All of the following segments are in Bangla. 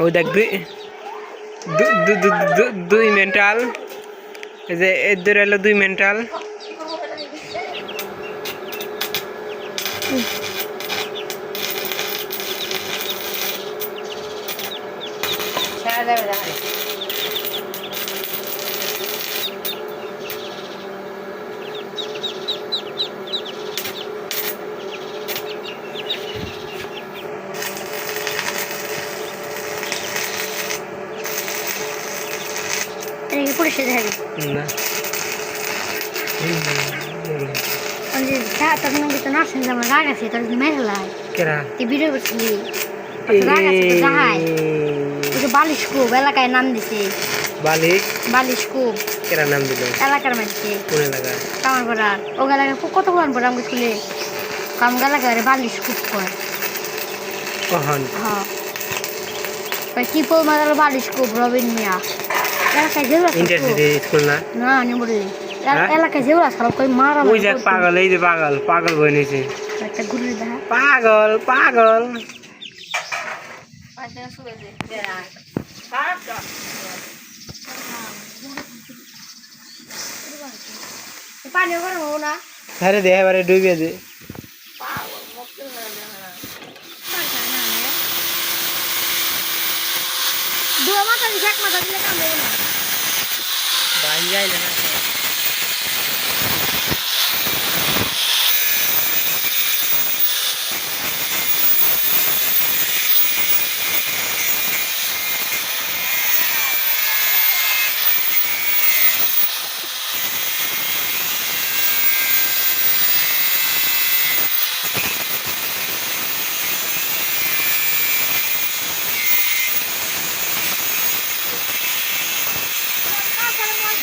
ওই দেখ দুই মেন্টাল এই যে এদের এলো 2 মেন্টাল পরিষদ হবে না তখন কিন্তু নার্সিং আমার রাগ আছে তোর মেঘলায় কেরা তুই ভিডিও করছিলি রাগ আছে তো যাহাই ওই যে বালিশ কুব এলাকায় নাম দিছে বালিশ কুব কেরা নাম দিল এলাকার মধ্যে কোন এলাকা কামার পড়ার ও এলাকায় কত পুরান পড়া আমি স্কুলে কাম এলাকায় বালিশ কুব কয় কখন হ্যাঁ কি পো মাদার বালিশ কুব রবিন মিয়া এলাকায় যেগুলো ইন্টারসিটি স্কুল না না নিবলি এলাকায় যেগুলো খারাপ করে মারা ওই যে পাগল এই যে পাগল বই নিয়েছে একটা ঘুরে দেখা পাগল পানি গরম হবো না আরে দে এবারে ডুবিয়ে দে দুয়া মাথা দিলে এক মাথা দিলে কাম দেবো না বাই যাইলে না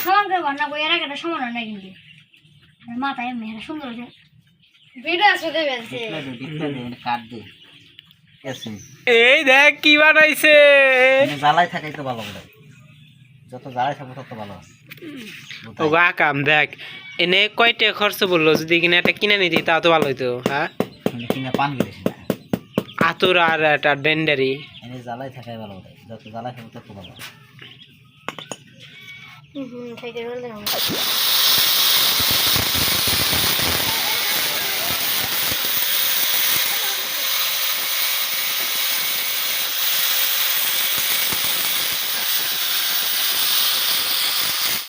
সমান করে বান্না বই এর একটা সমান হয় না কিন্তু মাথায় মেয়েরা সুন্দর হয়েছে ভিডিও আসলে বেলছে কাট দে এসে এই দেখ কি বানাইছে জ্বালাই থাকাই তো ভালো হবে যত জ্বালাই থাকবে তত ভালো ও কাম দেখ এনে কয়টা খরচ বললো যদি কিনা এটা কিনে নিতি তাও তো ভালো হইতো হ্যাঁ কিনে পান গেছে না আতুর আর একটা ডেন্ডারি এনে জ্বালাই থাকাই ভালো হবে যত জ্বালাই থাকবে তত ভালো হুম হুম খাইতে বলতে